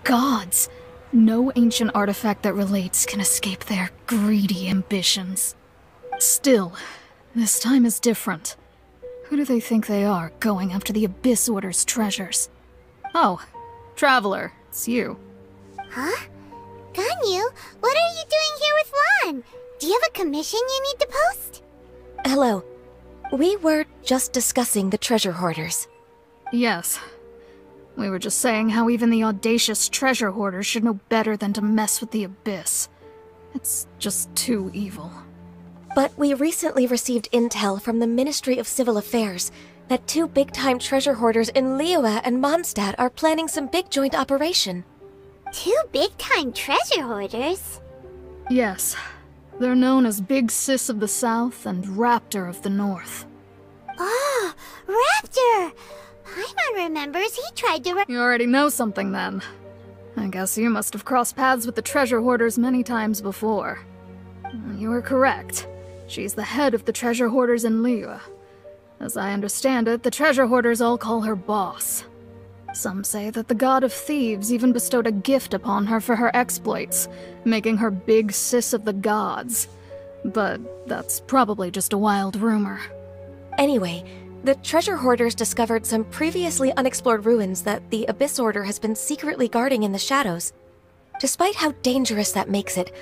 gods. No ancient artifact that relates can escape their greedy ambitions. Still, this time is different. Who do they think they are, going after the Abyss Order's treasures? Oh, Traveler, it's you. Huh? Ganyu, what are you doing here with Lan? Do you have a commission you need to post? Hello. We were just discussing the treasure hoarders. Yes. We were just saying how even the audacious treasure hoarders should know better than to mess with the Abyss. It's just too evil. But we recently received intel from the Ministry of Civil Affairs that two big-time treasure hoarders in Liyue and Mondstadt are planning some big joint operation. Two big-time treasure hoarders? Yes. They're known as Big Sis of the South and Raptor of the North. Oh, Raptor! Paimon remembers he tried to You already know something then. I guess you must have crossed paths with the treasure hoarders many times before. You are correct. She's the head of the treasure hoarders in Liyue. As I understand it, the treasure hoarders all call her boss. Some say that the god of thieves even bestowed a gift upon her for her exploits, making her Big Sis of the gods. But that's probably just a wild rumor. Anyway, the treasure hoarders discovered some previously unexplored ruins that the Abyss Order has been secretly guarding in the shadows. Despite how dangerous that makes it,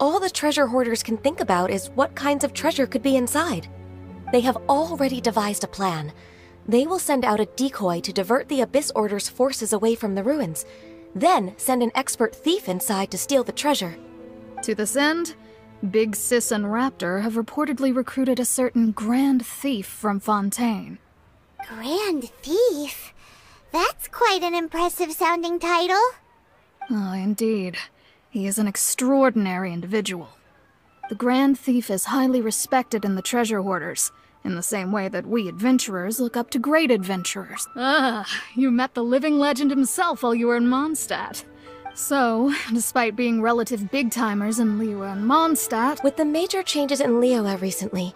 all the treasure hoarders can think about is what kinds of treasure could be inside. They have already devised a plan. They will send out a decoy to divert the Abyss Order's forces away from the ruins, then send an expert thief inside to steal the treasure. To this end, Big Sis and Raptor have reportedly recruited a certain Grand Thief from Fontaine. Grand Thief? That's quite an impressive-sounding title. Oh, indeed. He is an extraordinary individual. The Grand Thief is highly respected in the treasure hoarders, in the same way that we adventurers look up to great adventurers. Ah, you met the living legend himself while you were in Mondstadt. So, despite being relative big-timers in Liyue and Mondstadt... With the major changes in Liyue recently,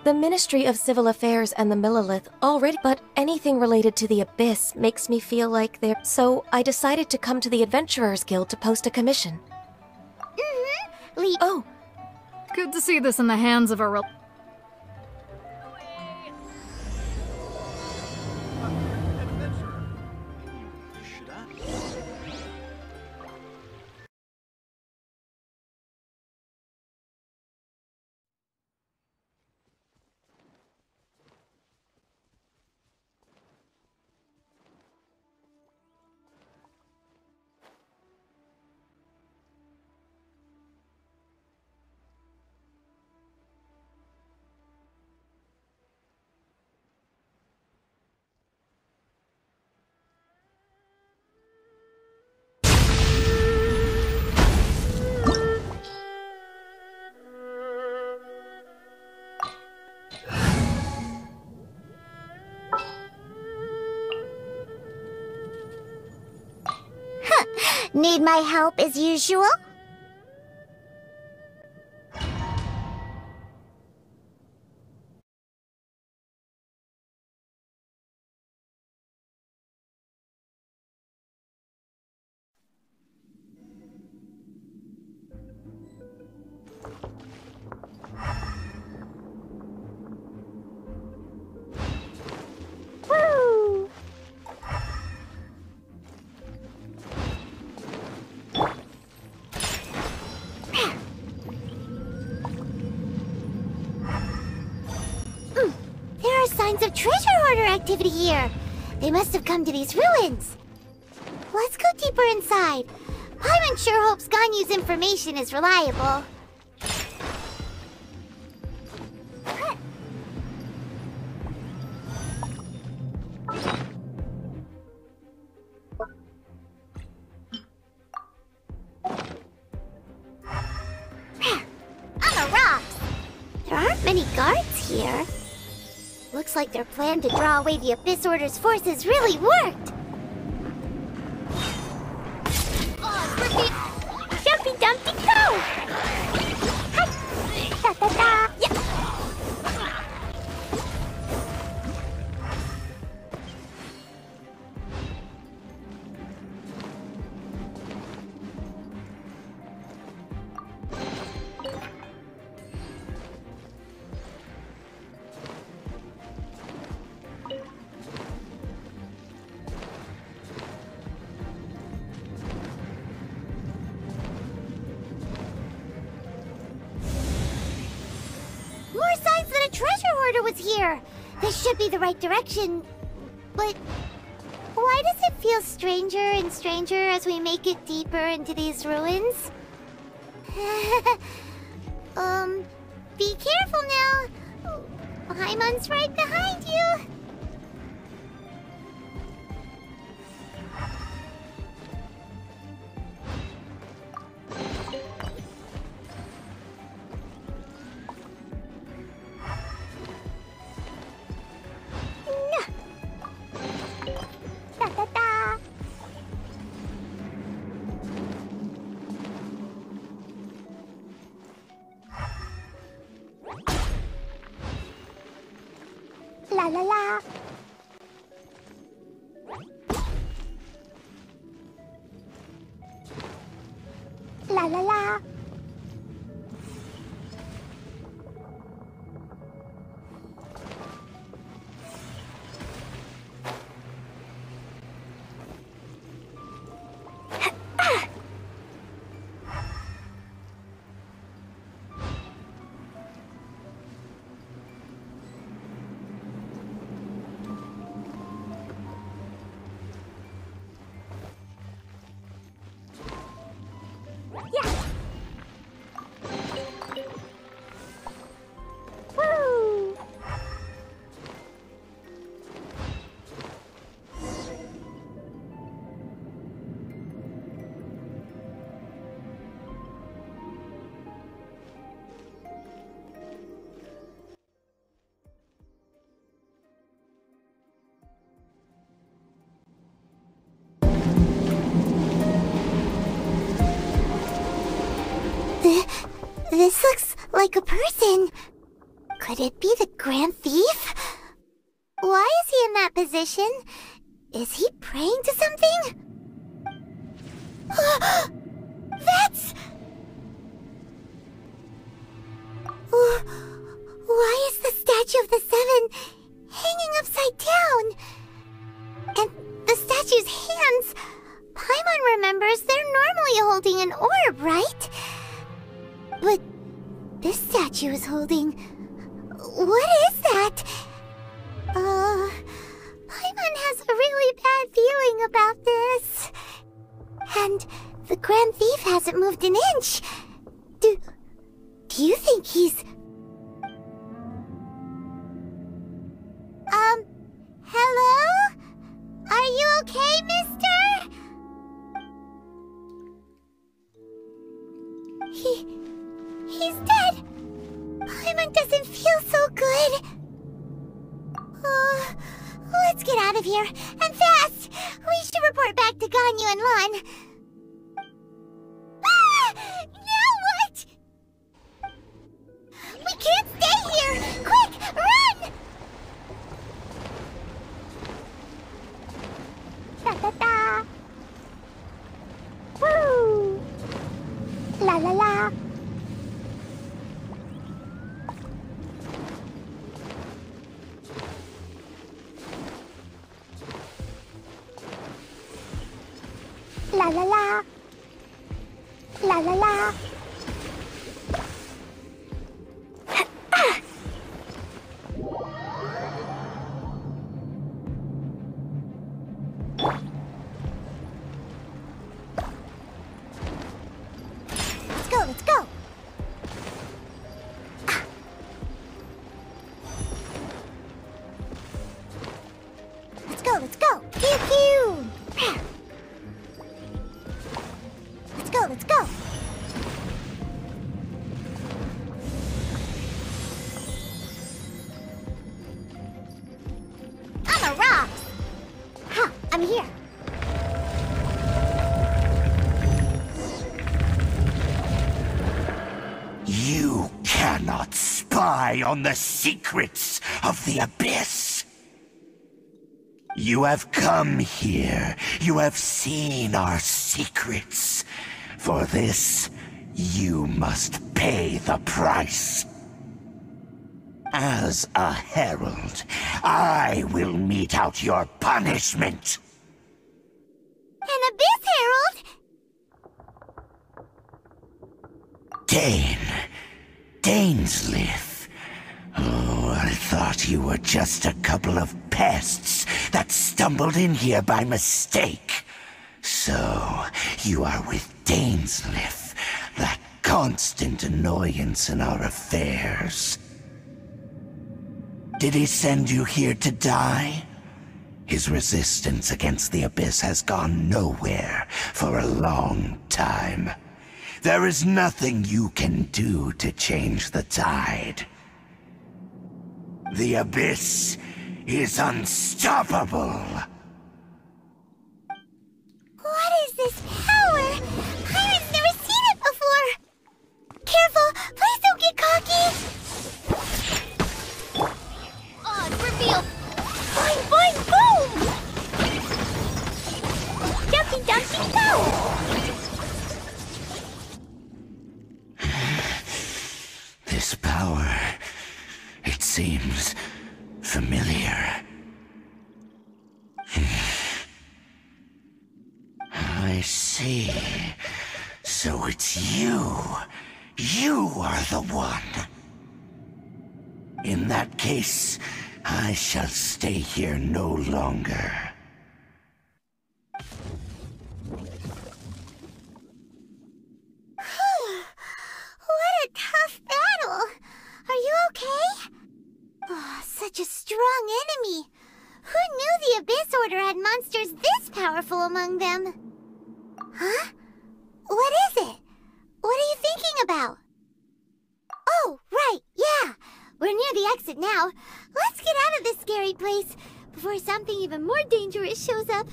the Ministry of Civil Affairs and the Millelith already... But anything related to the Abyss makes me feel like they're... So I decided to come to the Adventurers Guild to post a commission. Oh, good to see this in the hands of a Need my help as usual? Signs of treasure hoarder activity here. They must have come to these ruins. Let's go deeper inside. Paimon sure hopes Ganyu's information is reliable. On the rocks! There aren't many guards here. Looks like their plan to draw away the Abyss Order's forces really worked. Jumpy Dumpty Go! Da da da! Yeah. it's here. This should be the right direction. But why does it feel stranger and stranger as we make it deeper into these ruins? Be careful now. Paimon's right behind you. La la la. La la la. This looks like a person. Could it be the Grand Thief? Why is he in that position? Is he praying to something? That's... Why is the Statue of the Seven hanging upside down? And the statue's hands... Paimon remembers they're normally holding an orb, right? But this statue is holding... What is that? Paimon has a really bad feeling about this. And the Grand Thief hasn't moved an inch. Do you think he's... Hello? Are you okay, mister? He's dead. Paimon doesn't feel so good. Let's get out of here, and fast! We should report back to Ganyu and Lan. Ah! Now what? We can't stay here! Quick, run! Da-da-da! Woo! La-la-la! La la la. La la la. Let's go, let's go. Let's go, let's go. Pew pew. Let's go! I'm a rock! Huh, I'm here. You cannot spy on the secrets of the Abyss. You have come here. You have seen our secrets. For this, you must pay the price. As a herald, I will mete out your punishment. An Abyss Herald? Dainsleif. Oh, I thought thought you were just a couple of pests that stumbled in here by mistake. So, you are with Dainsleif, that constant annoyance in our affairs. Did he send you here to die? His resistance against the Abyss has gone nowhere for a long time. There is nothing you can do to change the tide. The Abyss is unstoppable. What is this power? Pirate's never seen it before! Careful! Please don't get cocky! Oh, it's revealed! Boing, boing, boom! Dumpty, dumpty, go! This power, it seems familiar. I see. So it's you. You are the one. In that case, I shall stay here no longer. What a tough battle! Are you okay? Oh, such a strong enemy. Who knew the Abyss Order had monsters this powerful among them? Huh? What is it? What are you thinking about? Oh, right, yeah. We're near the exit now. Let's get out of this scary place before something even more dangerous shows up.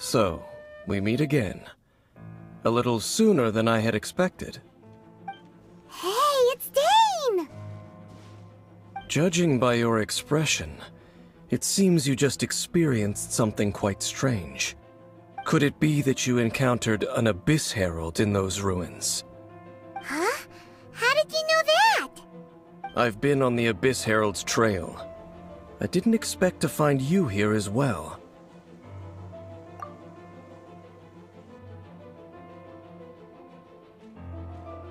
So, we meet again. A little sooner than I had expected. Hey, it's Dane! Judging by your expression, it seems you just experienced something quite strange. Could it be that you encountered an Abyss Herald in those ruins? Huh? How did you know that? I've been on the Abyss Herald's trail. I didn't expect to find you here as well.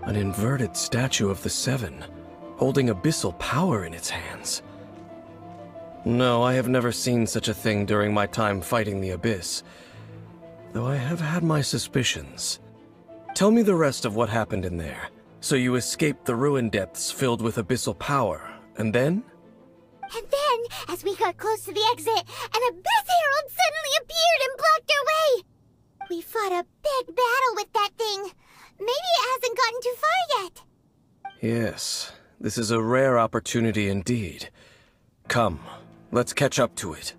An inverted statue of the Seven, holding abyssal power in its hands. No, I have never seen such a thing during my time fighting the Abyss, though I have had my suspicions. Tell me the rest of what happened in there. So you escaped the ruin depths filled with abyssal power, and then? And then, as we got close to the exit, an Abyss Herald suddenly appeared and blocked our way! We fought a big battle with that thing. Maybe it hasn't gotten too far yet. Yes, this is a rare opportunity indeed. Come, let's catch up to it.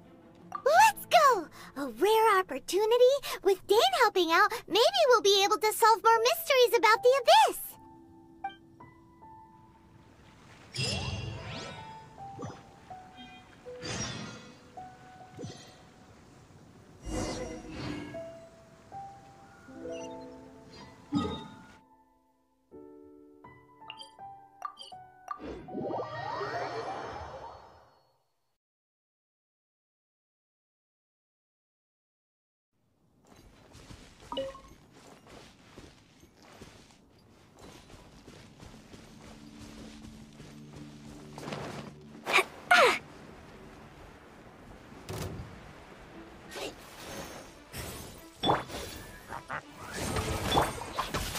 Let's go! A rare opportunity? With Dane helping out, maybe we'll be able to solve more mysteries about the Abyss.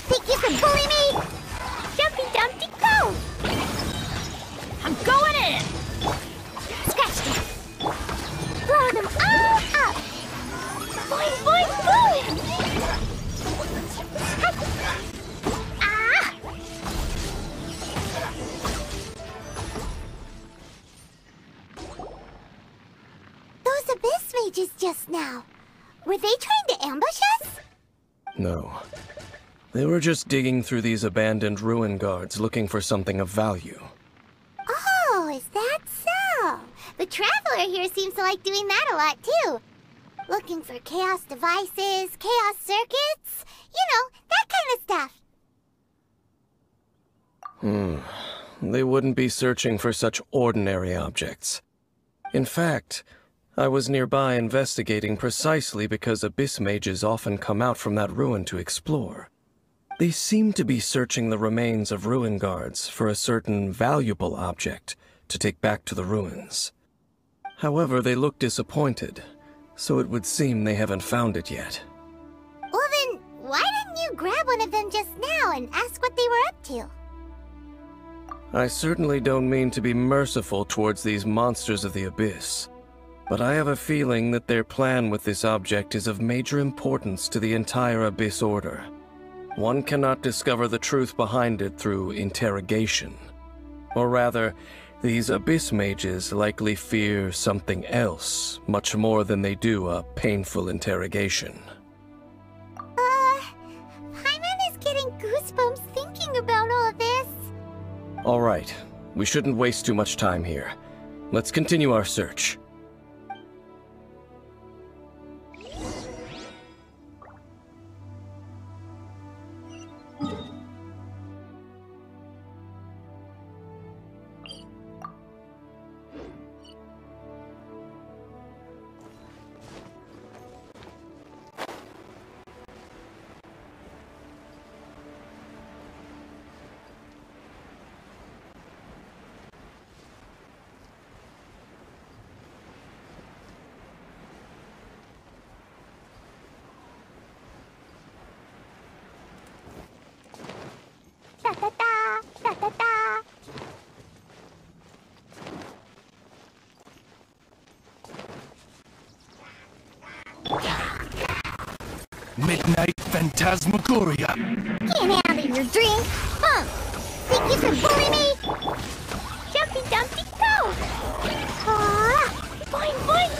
Think you can bully me? Jumpy Dumpty go! I'm going in! Scratch them! Blow them all up! Boing, boing, boing! Ah! Those Abyss mages just now. Were they trying to ambush us? No. They were just digging through these abandoned ruin guards looking for something of value. Oh, is that so? The Traveler here seems to like doing that a lot, too. Looking for chaos devices, chaos circuits, you know, that kind of stuff. They wouldn't be searching for such ordinary objects. In fact, I was nearby investigating precisely because abyss mages often come out from that ruin to explore. They seem to be searching the remains of ruin guards for a certain valuable object to take back to the ruins. However, they look disappointed, so it would seem they haven't found it yet. Well then, why didn't you grab one of them just now and ask what they were up to? I certainly don't mean to be merciful towards these monsters of the abyss, but I have a feeling that their plan with this object is of major importance to the entire Abyss Order. One cannot discover the truth behind it through interrogation. Or rather, these Abyss mages likely fear something else, much more than they do a painful interrogation. Paimon is getting goosebumps thinking about all this. All right, we shouldn't waste too much time here. Let's continue our search. Da da da, da da da. Midnight Phantasmagoria. Can't handle your drink, huh? Think you can bully me? Jumpy Dumpty go! Boing boing!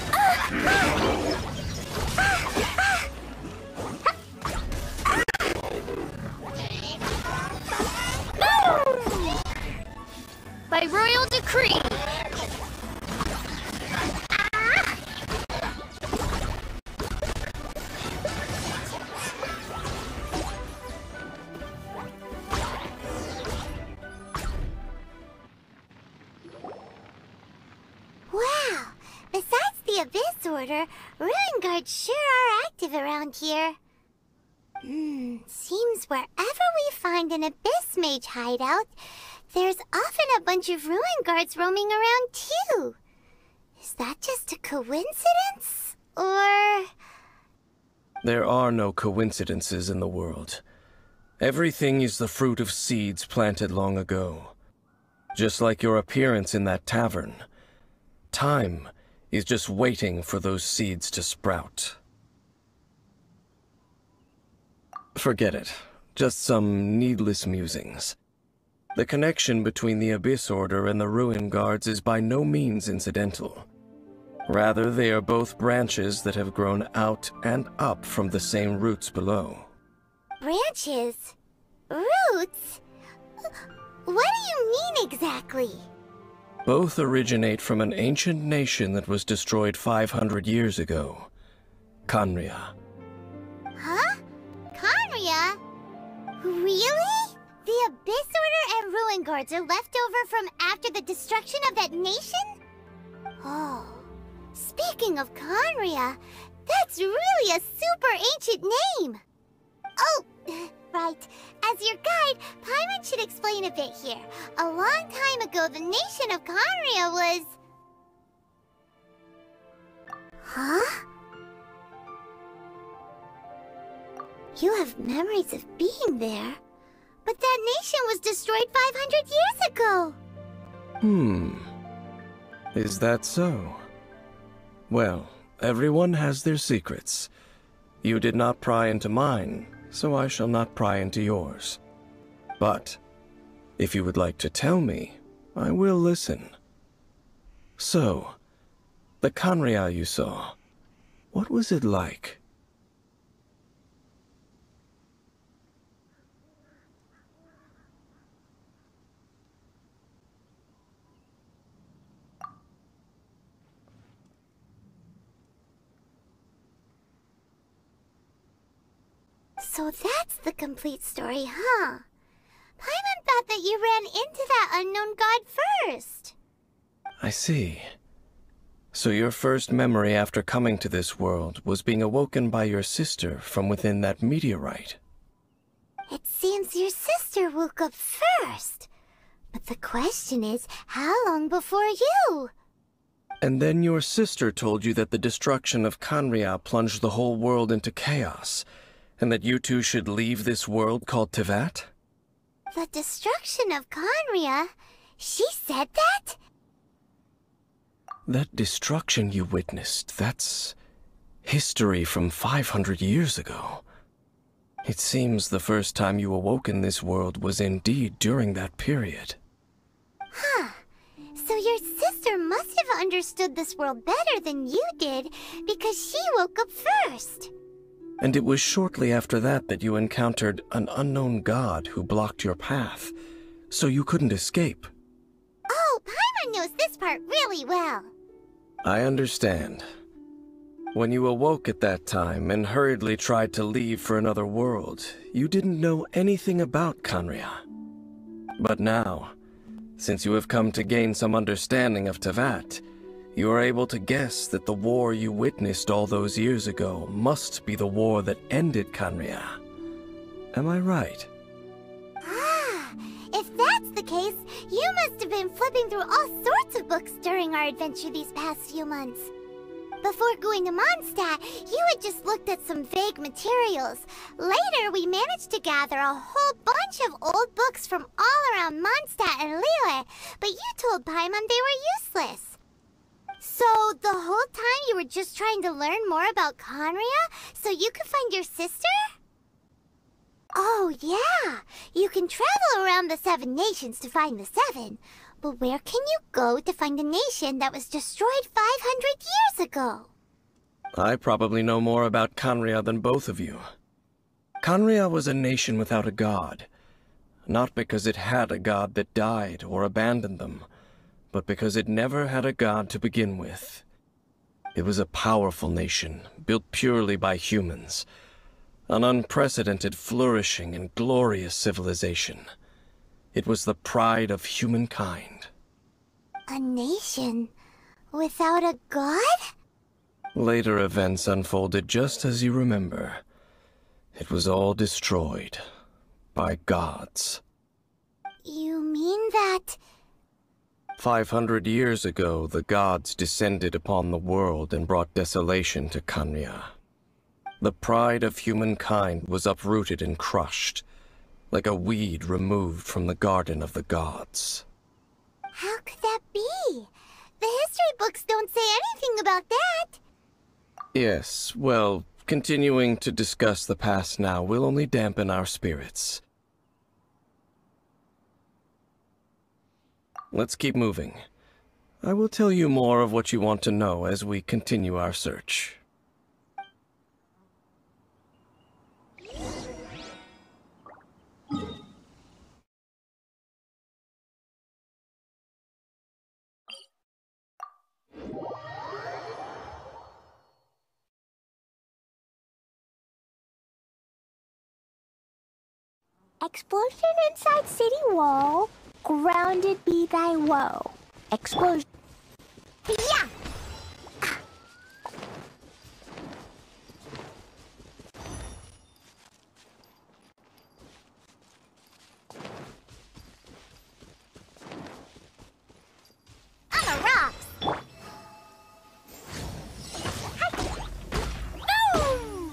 By royal decree! Wow! Besides the Abyss Order, Ruin Guards sure are active around here. Seems wherever we find an Abyss Mage hideout, there's often a bunch of Ruin Guards roaming around too. Is that just a coincidence? Or... There are no coincidences in the world. Everything is the fruit of seeds planted long ago. Just like your appearance in that tavern. Time is just waiting for those seeds to sprout. Forget it. Just some needless musings. The connection between the Abyss Order and the Ruin Guards is by no means incidental. Rather, they are both branches that have grown out and up from the same roots below. branches? Roots? What do you mean exactly? Both originate from an ancient nation that was destroyed 500 years ago. Khaenri'ah. Huh? Khaenri'ah? Really? The Abyss Order and Ruin Guards are left over from after the destruction of that nation? Oh, speaking of Khaenri'ah, that's really a super ancient name! Oh, right. As your guide, Paimon should explain a bit here. A long time ago, the nation of Khaenri'ah was... Huh? You have memories of being there. But that nation was destroyed 500 years ago! Is that so? Well, everyone has their secrets. You did not pry into mine, so I shall not pry into yours. But, if you would like to tell me, I will listen. So, the Khaenri'ah you saw, what was it like? So that's the complete story, huh? Paimon thought that you ran into that unknown god first. I see. So your first memory after coming to this world was being awoken by your sister from within that meteorite. It seems your sister woke up first. But the question is, how long before you? And then your sister told you that the destruction of Kanria plunged the whole world into chaos, and that you two should leave this world called Tevat? The destruction of Kanria? She said that? That destruction you witnessed, that's history from 500 years ago. It seems the first time you awoke in this world was indeed during that period. Huh. So your sister must have understood this world better than you did, because she woke up first. And it was shortly after that that you encountered an unknown god who blocked your path, so you couldn't escape. Oh, Paimon knows this part really well. I understand. When you awoke at that time and hurriedly tried to leave for another world, you didn't know anything about Kanria. But now, since you have come to gain some understanding of Tevat, you are able to guess that the war you witnessed all those years ago must be the war that ended Kanria. Am I right? Ah, if that's the case, you must have been flipping through all sorts of books during our adventure these past few months. Before going to Mondstadt, you had just looked at some vague materials. Later, we managed to gather a whole bunch of old books from all around Mondstadt and Liyue, but you told Paimon they were useless. So, the whole time you were just trying to learn more about Kanria, so you could find your sister? Oh, yeah. You can travel around the 7 nations to find the 7. But where can you go to find a nation that was destroyed 500 years ago? I probably know more about Kanria than both of you. Kanria was a nation without a god. Not because it had a god that died or abandoned them, but because it never had a god to begin with. It was a powerful nation, built purely by humans. An unprecedented, flourishing, and glorious civilization. It was the pride of humankind. A nation without a god? Later events unfolded just as you remember. It was all destroyed by gods. You mean that... 500 years ago, the gods descended upon the world and brought desolation to Kanria. The pride of humankind was uprooted and crushed, like a weed removed from the garden of the gods. How could that be? The history books don't say anything about that. Yes, well, continuing to discuss the past now will only dampen our spirits. Let's keep moving. I will tell you more of what you want to know as we continue our search. Explosion inside city wall. Grounded be thy woe. Explosion. Yeah! On the rocks! Boom!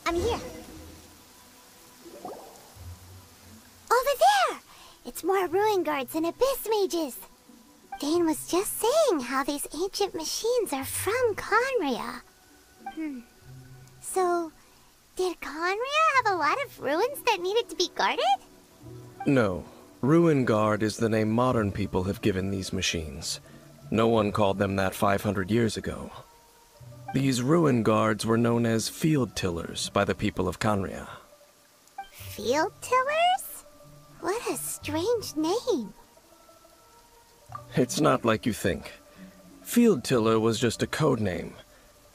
I'm here. Over there! It's more ruin guards and abyss mages. Dane was just saying how these ancient machines are from Kanria. So, did Kanria have a lot of ruins that needed to be guarded? No, Ruin Guard is the name modern people have given these machines. No one called them that 500 years ago. These Ruin Guards were known as Field Tillers by the people of Canria. Field Tillers? What a strange name. It's not like you think. Field Tiller was just a code name.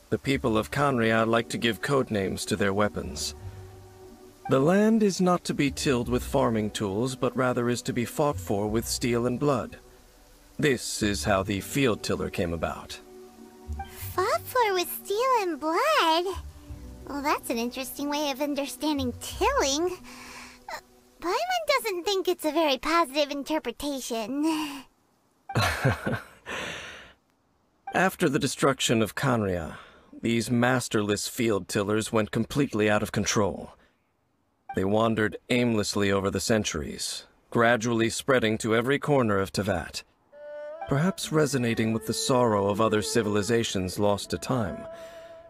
The people of Canria like to give code names to their weapons. The land is not to be tilled with farming tools, but rather is to be fought for with steel and blood. This is how the Field Tiller came about. Fought for with steel and blood? Well, that's an interesting way of understanding tilling. Paimon doesn't think it's a very positive interpretation. After the destruction of Canria, these masterless field tillers went completely out of control. They wandered aimlessly over the centuries, gradually spreading to every corner of Teyvat, perhaps resonating with the sorrow of other civilizations lost to time.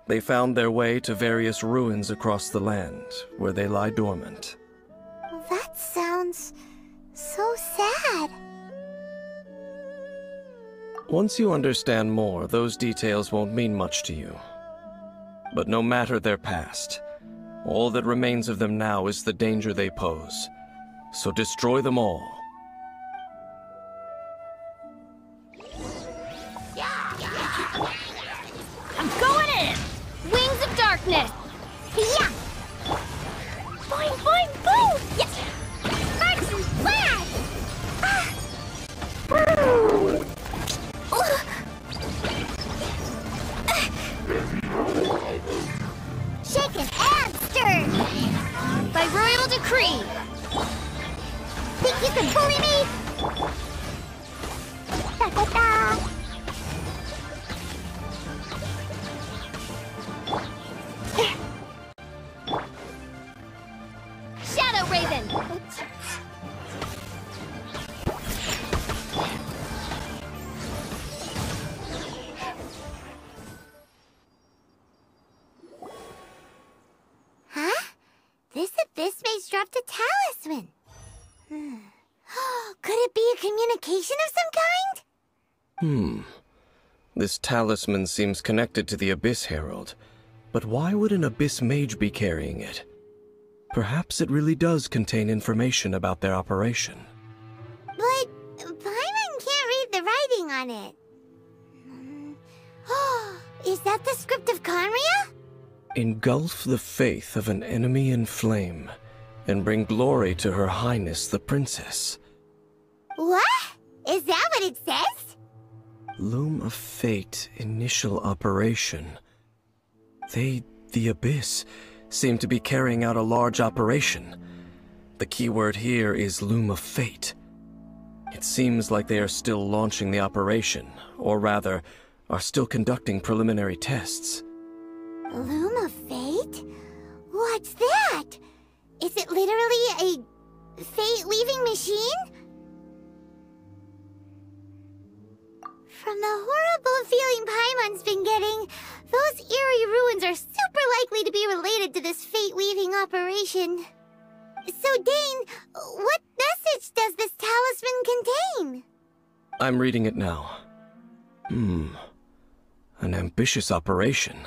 They found their way to various ruins across the land, where they lie dormant. That sounds so sad. Once you understand more, those details won't mean much to you. But no matter their past, all that remains of them now is the danger they pose. So destroy them all. I'm going in! Wings of Darkness! Yeah! Boing, boing, boom! Yes! Marks and flash! Ah! Shaken and stirred! By royal decree! Think you can bully me? Da-da-da! Shadow Raven! Huh? This abyss maze dropped a talisman. Could it be a communication of some kind? This talisman seems connected to the Abyss Herald. But why would an Abyss Mage be carrying it? Perhaps it really does contain information about their operation. But Paimon can't read the writing on it. Is that the script of Canria? Engulf the faith of an enemy in flame, and bring glory to Her Highness the Princess. What? Is that what it says? Loom of Fate, initial operation. They, the Abyss, seem to be carrying out a large operation. The keyword here is Loom of Fate. It seems like they are still launching the operation, or rather, are still conducting preliminary tests. Loom of Fate? What's that? Is it literally a fate-leaving machine? From the horrible feeling Paimon's been getting, those eerie ruins are super likely to be related to this fate-weaving operation. So, Dane, what message does this talisman contain? I'm reading it now. An ambitious operation.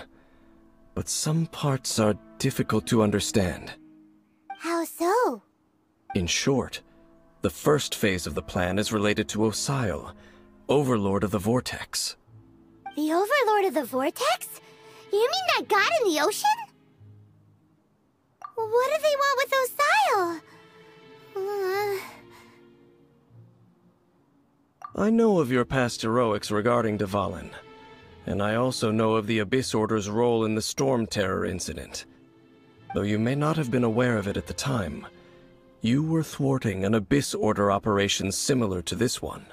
But some parts are difficult to understand. How so? In short, the first phase of the plan is related to Osile, Overlord of the Vortex. The Overlord of the Vortex? You mean that god in the ocean? What do they want with Osile? I know of your past heroics regarding Dvalin, and I also know of the Abyss Order's role in the Storm Terror incident. Though you may not have been aware of it at the time, you were thwarting an Abyss Order operation similar to this one.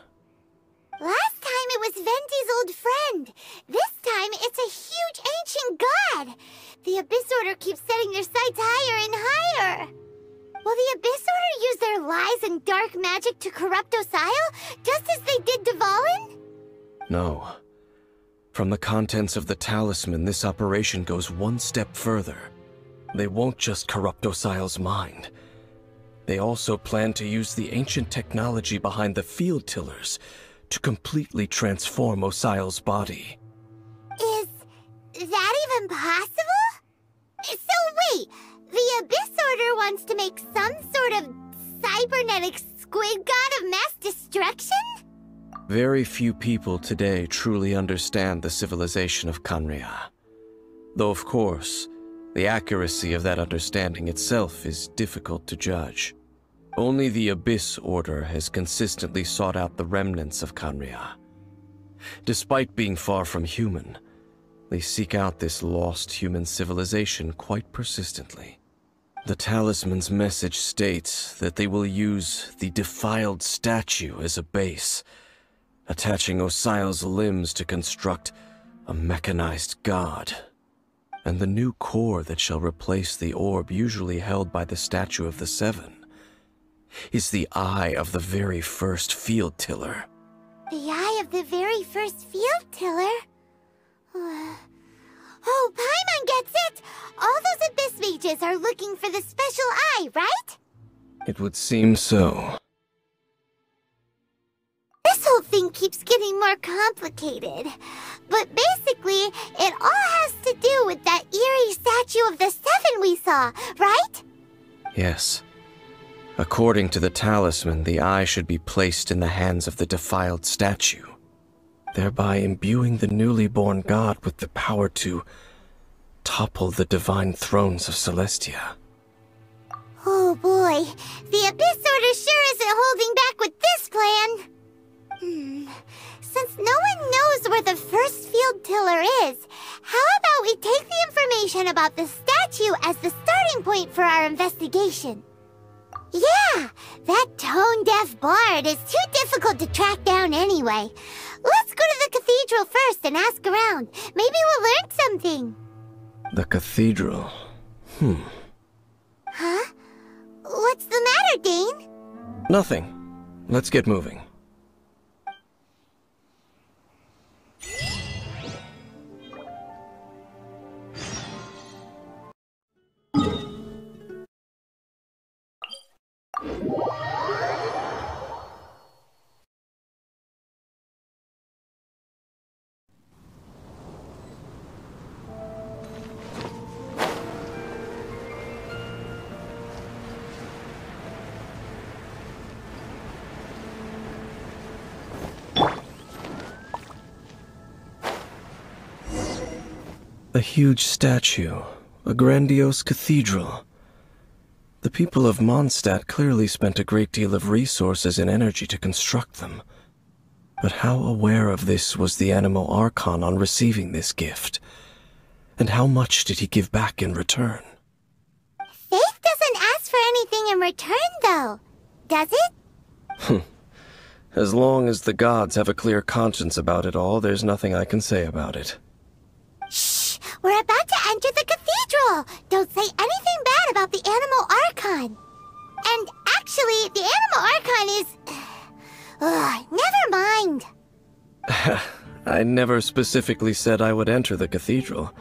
Last time it was Venti's old friend. This time it's a huge ancient god. The Abyss Order keeps setting their sights higher and higher. Will the Abyss Order use their lies and dark magic to corrupt Osile, just as they did Dvalin? No. From the contents of the talisman, this operation goes one step further. They won't just corrupt Osile's mind. They also plan to use the ancient technology behind the field tillers to completely transform Osial's body. Is that even possible? So wait, the Abyss Order wants to make some sort of cybernetic squid god of mass destruction? Very few people today truly understand the civilization of Khaenri'ah. Though of course, the accuracy of that understanding itself is difficult to judge. Only the Abyss Order has consistently sought out the remnants of Khaenri'ah. Despite being far from human, they seek out this lost human civilization quite persistently. The talisman's message states that they will use the defiled statue as a base, attaching Osial's limbs to construct a mechanized god. And the new core that shall replace the orb usually held by the Statue of the Seven is the eye of the very first field tiller. The eye of the very first field tiller? Oh, Paimon gets it! All those Abyss mages are looking for the special eye, right? It would seem so. This whole thing keeps getting more complicated. But basically, it all has to do with that eerie Statue of the Seven we saw, right? Yes. According to the talisman, the eye should be placed in the hands of the defiled statue, thereby imbuing the newly born god with the power to topple the divine thrones of Celestia. Oh boy, the Abyss Order sure isn't holding back with this plan. Since no one knows where the first field tiller is, how about we take the information about the statue as the starting point for our investigation? Yeah, that tone-deaf bard is too difficult to track down anyway. Let's go to the cathedral first and ask around. Maybe we'll learn something. The cathedral? Huh? What's the matter, Dane? Nothing. Let's get moving. A huge statue, a grandiose cathedral. The people of Mondstadt clearly spent a great deal of resources and energy to construct them. But how aware of this was the Anemo Archon on receiving this gift? And how much did he give back in return? Faith doesn't ask for anything in return, though, does it? As long as the gods have a clear conscience about it all, there's nothing I can say about it. Shh! We're about to enter the cathedral! Don't say anything bad about the Anemo Archon! And actually, the Anemo Archon is... never mind! I never specifically said I would enter the cathedral.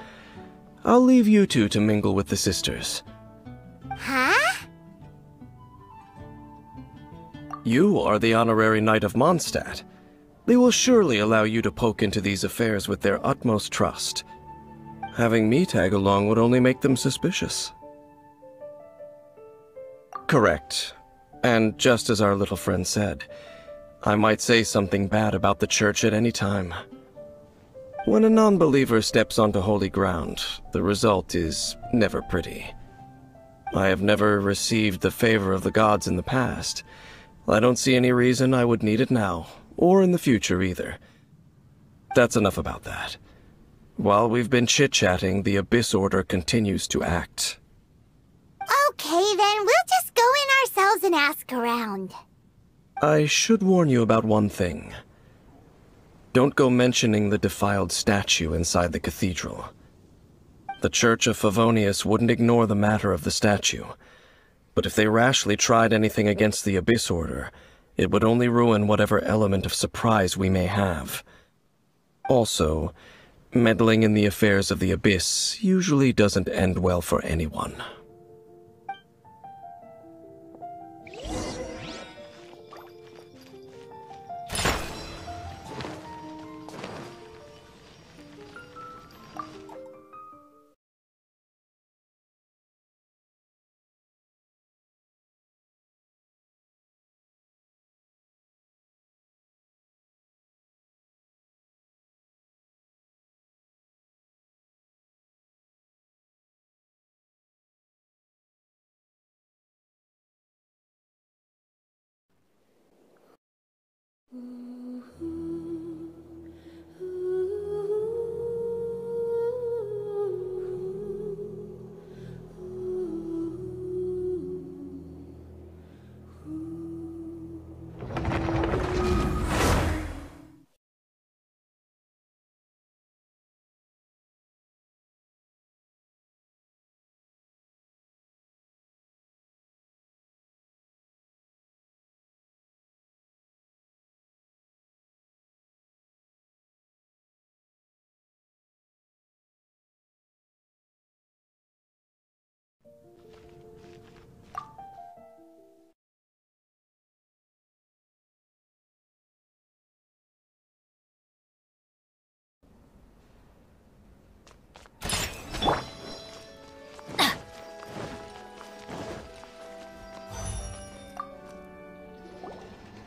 I'll leave you two to mingle with the sisters. Huh? You are the honorary knight of Mondstadt. They will surely allow you to poke into these affairs with their utmost trust. Having me tag along would only make them suspicious. Correct. And just as our little friend said, I might say something bad about the church at any time. When a non-believer steps onto holy ground, the result is never pretty. I have never received the favor of the gods in the past. I don't see any reason I would need it now, or in the future either. That's enough about that. While we've been chit-chatting, the Abyss Order continues to act. Okay, then we'll just go in ourselves and ask around. I should warn you about one thing. Don't go mentioning the defiled statue inside the cathedral. The Church of Favonius wouldn't ignore the matter of the statue, but if they rashly tried anything against the Abyss Order, it would only ruin whatever element of surprise we may have. Also, meddling in the affairs of the Abyss usually doesn't end well for anyone.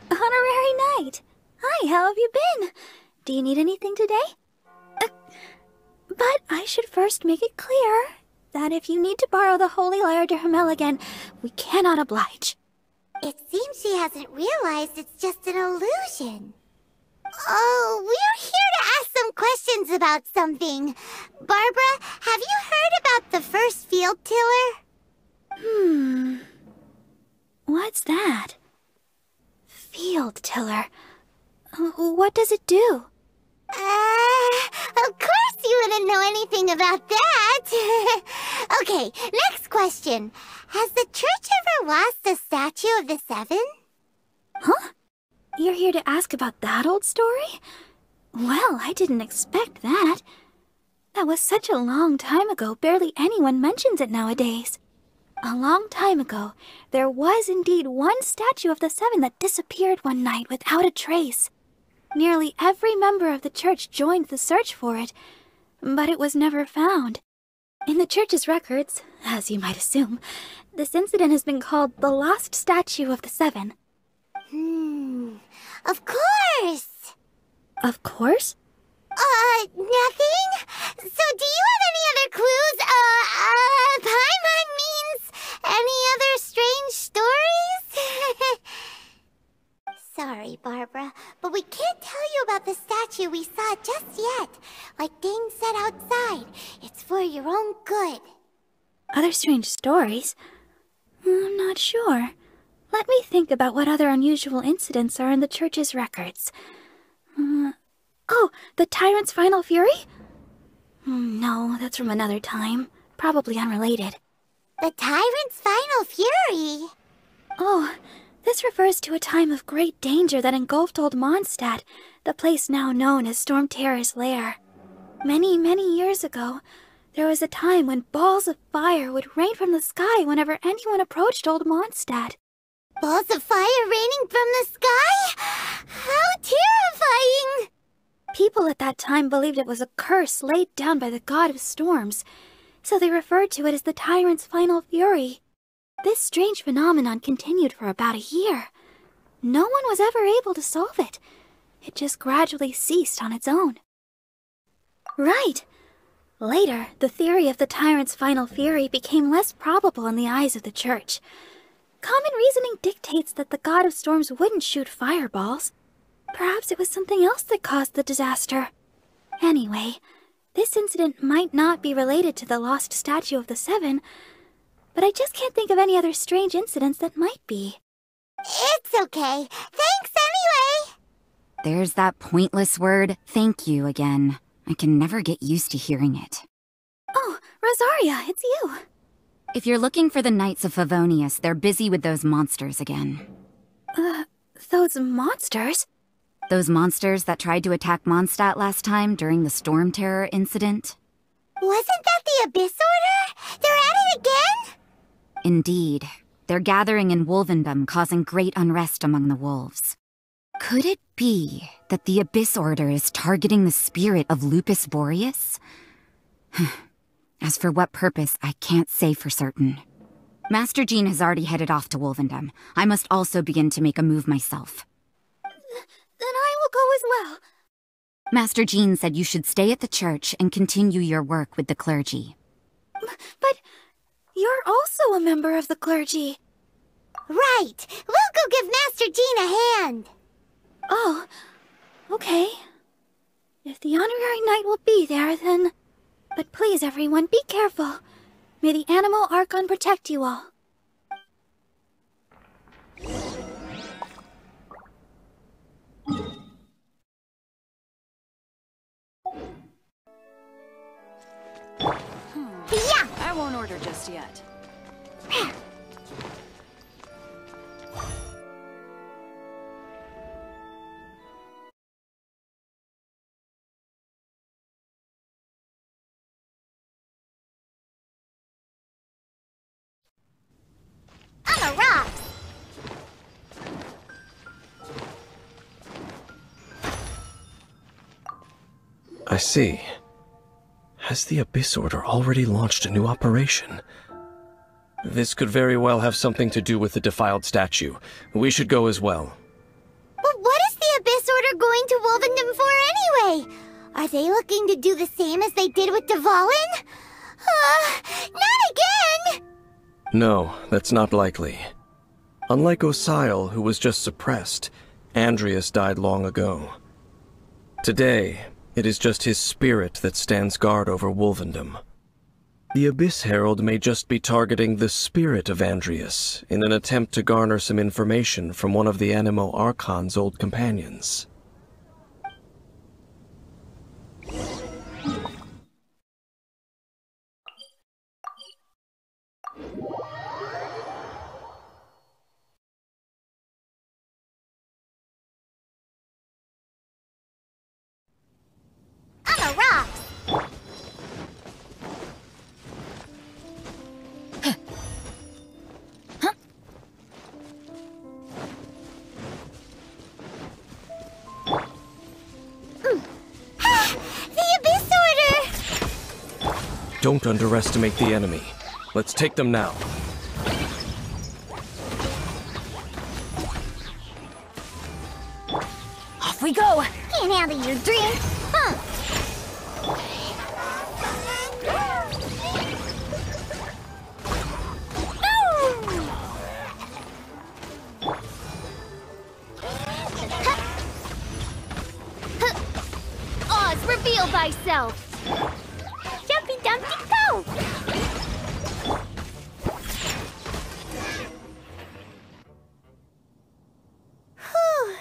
Honorary Knight! Hi, how have you been? Do you need anything today? But I should first make it clear that if you need to borrow the Holy Lyre to Hermel again, we cannot oblige. It seems she hasn't realized it's just an illusion. Oh, we're here to ask some questions about something. Barbara, have you heard about the first field tiller? What's that? Field tiller. What does it do? Of course you wouldn't know anything about that. Okay, next question. Has the church ever lost a statue of the Seven? Huh? You're here to ask about that old story? Well, I didn't expect that. That was such a long time ago, barely anyone mentions it nowadays. A long time ago, there was indeed one statue of the Seven that disappeared one night without a trace. Nearly every member of the church joined the search for it, but it was never found. In the church's records, as you might assume, this incident has been called the Lost Statue of the Seven. Of course! Of course? Nothing? So do you have any other clues? Paimon means any other strange stories? Sorry, Barbara, but we can't tell you about the statue we saw just yet. Like Dane said outside, it's for your own good. Other strange stories? I'm not sure. Let me think about what other unusual incidents are in the church's records. Oh, the Tyrant's Final Fury? No, that's from another time. Probably unrelated. The Tyrant's Final Fury? Oh, this refers to a time of great danger that engulfed Old Mondstadt, the place now known as Storm Terror's lair. Many, many years ago, there was a time when balls of fire would rain from the sky whenever anyone approached Old Mondstadt. Balls of fire raining from the sky? How terrifying! People at that time believed it was a curse laid down by the god of storms, so they referred to it as the Tyrant's Final Fury. This strange phenomenon continued for about a year. No one was ever able to solve it. It just gradually ceased on its own. Right. Later, the theory of the Tyrant's Final Fury became less probable in the eyes of the church. Common reasoning dictates that the god of storms wouldn't shoot fireballs. Perhaps it was something else that caused the disaster. Anyway, this incident might not be related to the lost statue of the Seven, but I just can't think of any other strange incidents that might be. It's okay. Thanks anyway! There's that pointless word, thank you, again. I can never get used to hearing it. Oh, Rosaria, it's you. If you're looking for the Knights of Favonius, they're busy with those monsters again. Those monsters? Those monsters that tried to attack Mondstadt last time during the Storm Terror incident? Wasn't that the Abyss Order? They're at it again? Indeed. They're gathering in Wolvendom, causing great unrest among the wolves. Could it be that the Abyss Order is targeting the spirit of Lupus Boreas? As for what purpose, I can't say for certain. Master Jean has already headed off to Wolvendom. I must also begin to make a move myself. Then I will go as well. Master Jean said you should stay at the church and continue your work with the clergy. But you're also a member of the clergy. Right. We'll go give Master Jean a hand. Oh, okay. If the honorary knight will be there, then... But please, everyone, be careful. May the Animal Archon protect you all. Yeah! I won't order just yet. On the rocks! I see. Has the Abyss Order already launched a new operation? This could very well have something to do with the defiled statue. We should go as well. But what is the Abyss Order going to Wolvendom for anyway? Are they looking to do the same as they did with Dvalin? Not again! No, that's not likely. Unlike Osile, who was just suppressed, Andreas died long ago. Today, it is just his spirit that stands guard over Wolvendom. The Abyss Herald may just be targeting the spirit of Andreas in an attempt to garner some information from one of the Animo Archon's old companions. On the rocks! The Abyss Order! Don't underestimate the enemy. Let's take them now. Off we go! Can't handle your dream, huh? Oz, reveal thyself! Jumpy Dumpty go! Whew,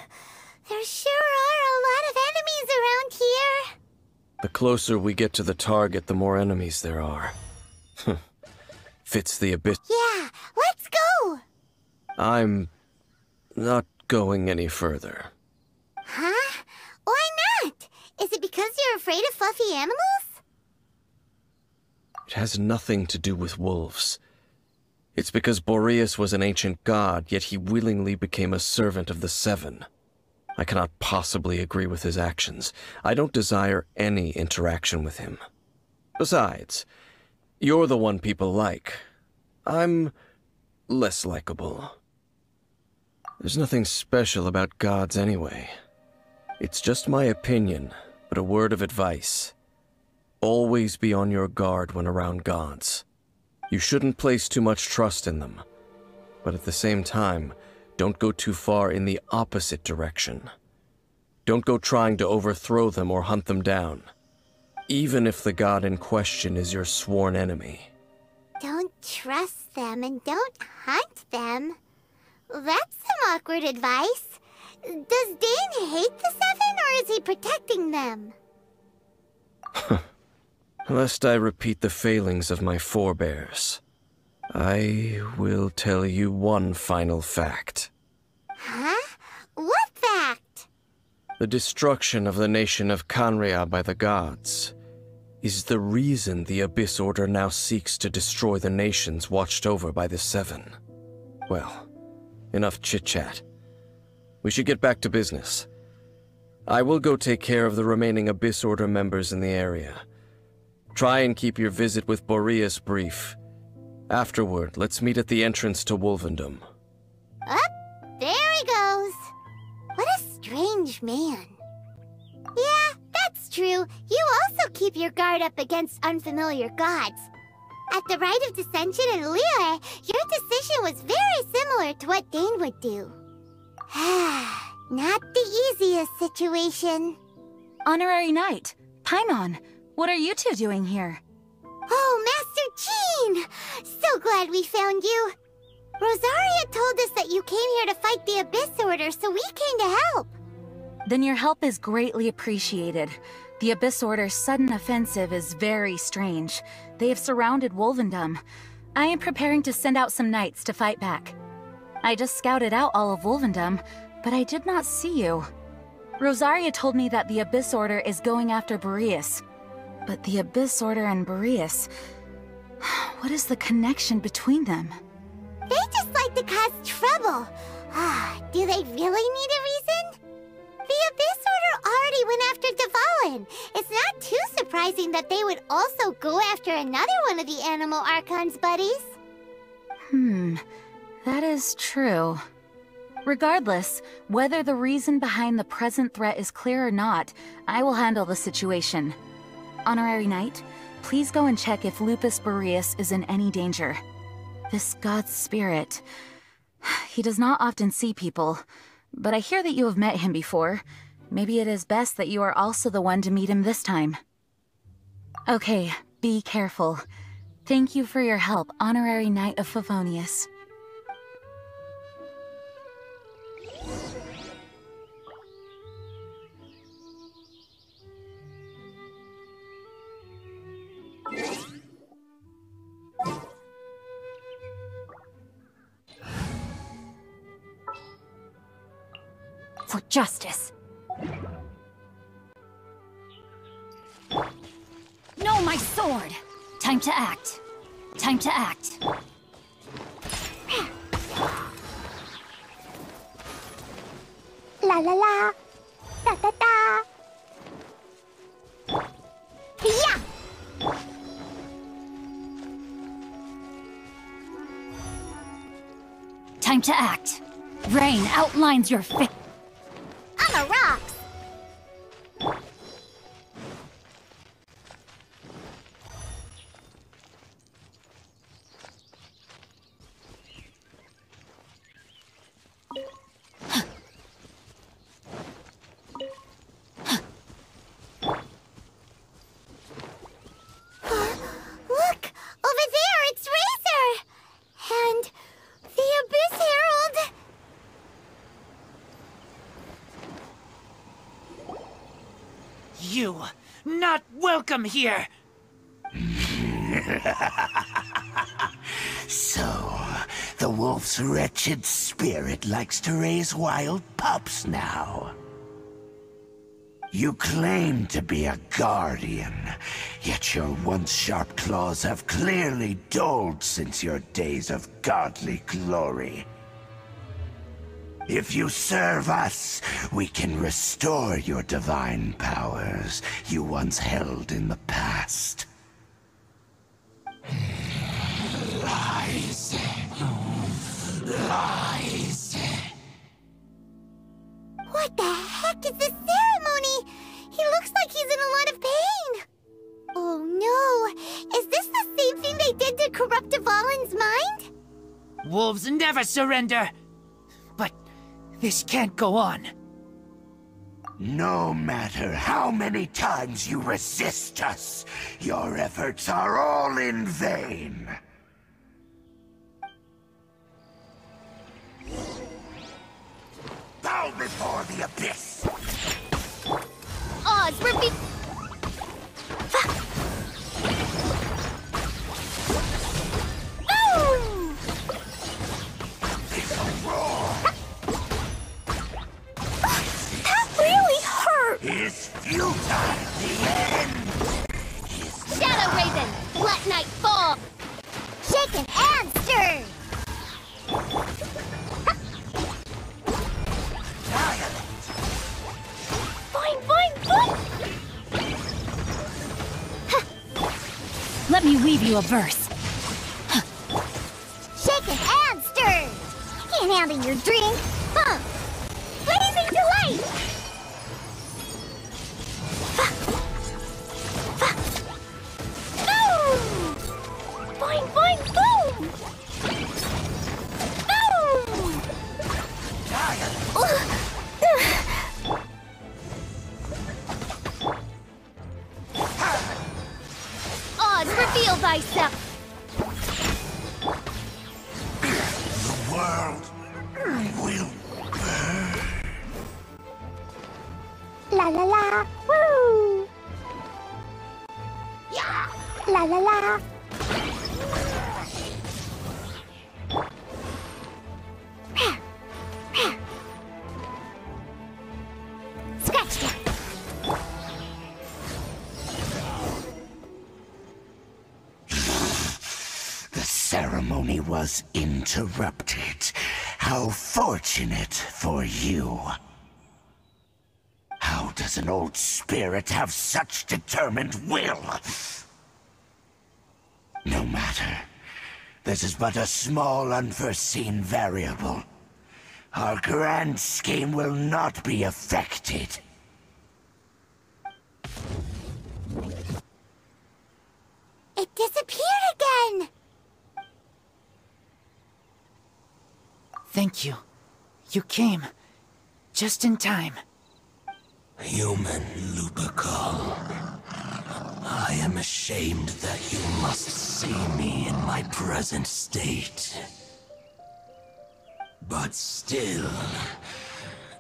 there sure are a lot of enemies around here. The closer we get to the target, the more enemies there are. Fits the Abyss. Yeah, let's go! I'm not going any further. Huh? Why not? Is it because you're afraid of fluffy animals? It has nothing to do with wolves. It's because Boreas was an ancient god, yet he willingly became a servant of the Seven. I cannot possibly agree with his actions. I don't desire any interaction with him. Besides, you're the one people like. I'm less likable. There's nothing special about gods anyway. It's just my opinion, but a word of advice. Always be on your guard when around gods. You shouldn't place too much trust in them. But at the same time, don't go too far in the opposite direction. Don't go trying to overthrow them or hunt them down, even if the god in question is your sworn enemy. Don't trust them and don't hunt them. That's some awkward advice. Does Dane hate the Seven, or is he protecting them? Lest I repeat the failings of my forebears, I will tell you one final fact. Huh? What fact? The destruction of the nation of Canria by the gods is the reason the Abyss Order now seeks to destroy the nations watched over by the Seven. Well, enough chit-chat. We should get back to business. I will go take care of the remaining Abyss Order members in the area. Try and keep your visit with Boreas brief. Afterward, let's meet at the entrance to Wolvendom. There he goes. What a strange man. Yeah, that's true. You also keep your guard up against unfamiliar gods. At the Rite of Dissension in Liyue, your decision was very similar to what Dane would do. Not the easiest situation. Honorary Knight, Paimon, what are you two doing here? Oh, Master Jean! So glad we found you. Rosaria told us that you came here to fight the Abyss Order, so we came to help. Then your help is greatly appreciated. The Abyss Order's sudden offensive is very strange. They have surrounded Wolvendom. I am preparing to send out some knights to fight back. I just scouted out all of Wolvendom, but I did not see you. Rosaria told me that the Abyss Order is going after Boreas. But the Abyss Order and Boreas... what is the connection between them? They just like to cause trouble. Do they really need a reason? The Abyss Order already went after Dvalin. It's not too surprising that they would also go after another one of the Animal Archon's buddies. That is true. Regardless, whether the reason behind the present threat is clear or not, I will handle the situation. Honorary Knight, please go and check if Lupus Boreas is in any danger. This god's spirit... he does not often see people, but I hear that you have met him before. Maybe it is best that you are also the one to meet him this time. Okay, be careful. Thank you for your help, Honorary Knight of Favonius. For justice. No, my sword! Time to act. Time to act. La la la. Da da da. Yeah! Time to act. Rain outlines your fate. I'm a rocks. Look! Over there, it's Razor! And the Abyss Herald! You, not welcome here! So, the wolf's wretched spirit likes to raise wild pups now. You claim to be a guardian, yet your once sharp claws have clearly dulled since your days of godly glory. If you serve us, we can restore your divine powers you once held in the past. Lies. Lies. What the heck is this ceremony? He looks like he's in a lot of pain. Oh no! Is this the same thing they did to corrupt Dvalin's mind? Wolves never surrender! But this can't go on. No matter how many times you resist us, your efforts are all in vain. Bow before the abyss! Oz, we're That really hurt! Is futile, the end! Shadow Raven, let night fall! Shaken and stirred! Fine, fine, fine! Let me weave you a verse. Shaken and stirred! Can't handle your drink, huh? Blazing delight! Boom! Fine, fine, boom! Boom! world will burn. La la la. Woo! Yeah. La la la. Scratch it. The ceremony was interrupted. How fortunate for you. How does an old spirit have such determined will? No matter. This is but a small unforeseen variable. Our grand scheme will not be affected. It disappeared again! Thank you. You came. Just in time. Human Lupercal, I am ashamed that you must see me in my present state. But still,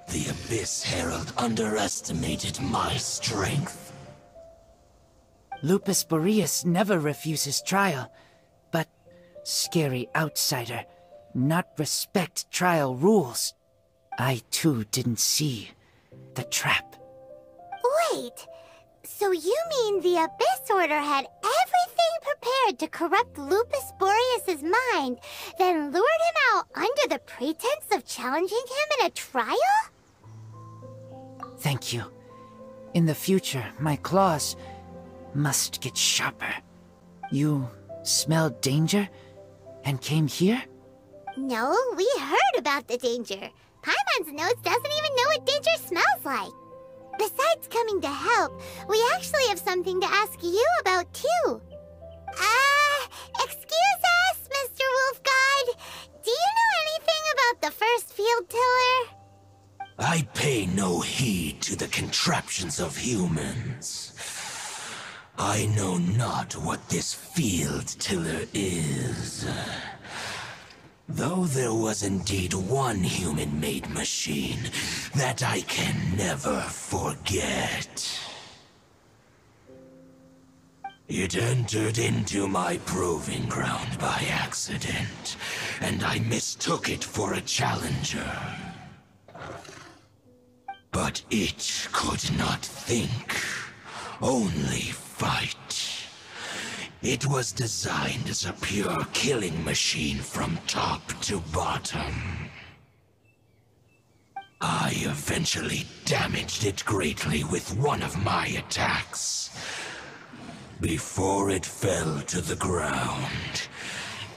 the Abyss Herald underestimated my strength. Lupus Boreas never refuses trial, but scary outsider, not respect trial rules. I too didn't see the trap. Wait, so you mean the Abyss Order had everything prepared to corrupt Lupus Boreas' mind, then lured him out under the pretense of challenging him in a trial? Thank you. In the future, my claws must get sharper. You smelled danger and came here? No, we heard about the danger. Paimon's nose doesn't even know what danger smells like. Besides coming to help, we actually have something to ask you about too. Excuse us, Mr. Wolf Guide. Do you know anything about the first field tiller? I pay no heed to the contraptions of humans. I know not what this field tiller is. Though there was indeed one human-made machine that I can never forget. It entered into my proving ground by accident, and I mistook it for a challenger. But it could not think, only fight. It was designed as a pure killing machine from top to bottom. I eventually damaged it greatly with one of my attacks. Before it fell to the ground,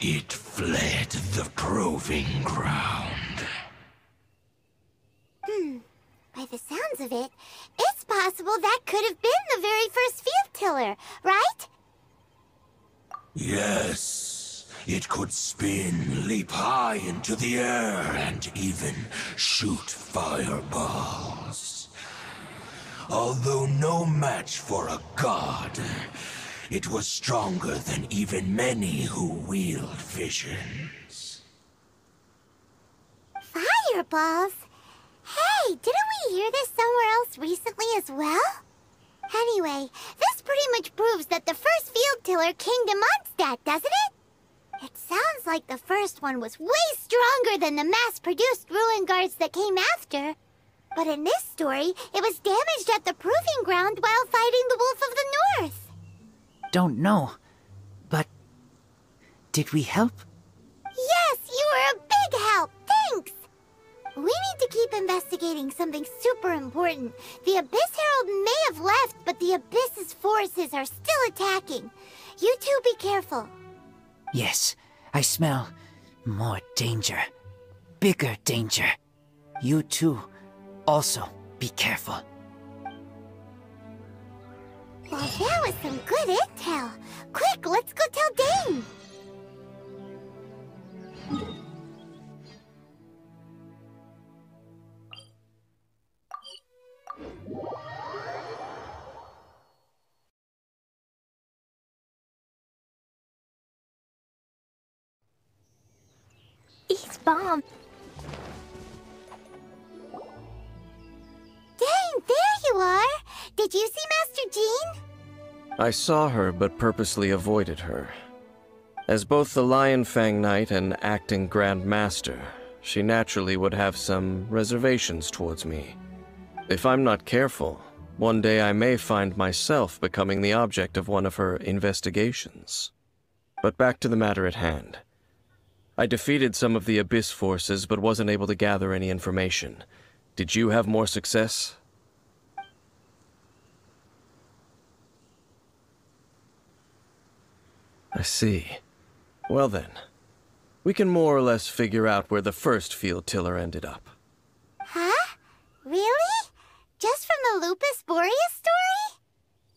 it fled the proving ground. By the sounds of it, it's possible that could have been the very first field tiller, right? Yes, it could spin, leap high into the air, and even shoot fireballs. Although no match for a god, it was stronger than even many who wield visions. Fireballs? Hey, didn't we hear this somewhere else recently as well? Anyway, this pretty much proves that the first field tiller came to Mondstadt, doesn't it? It sounds like the first one was way stronger than the mass-produced ruin guards that came after. But in this story, it was damaged at the proving ground while fighting the Wolf of the North. Don't know, but did we help? Yes, you were a big help. Thanks. We need to keep investigating something super important. The Abyss Herald may have left, but the Abyss's forces are still attacking. You two be careful. Yes, I smell more danger. Bigger danger. You too, also be careful. Well, that was some good intel. Quick, let's go tell Dane. He's bomb. Dang, there you are! Did you see Master Jean? I saw her, but purposely avoided her. As both the Lion Fang Knight and acting Grand Master, she naturally would have some reservations towards me. If I'm not careful, one day I may find myself becoming the object of one of her investigations. But back to the matter at hand. I defeated some of the Abyss forces, but wasn't able to gather any information. Did you have more success? I see. Well then, we can more or less figure out where the first field tiller ended up. Huh? Really? Just from the Lupus Boreas story?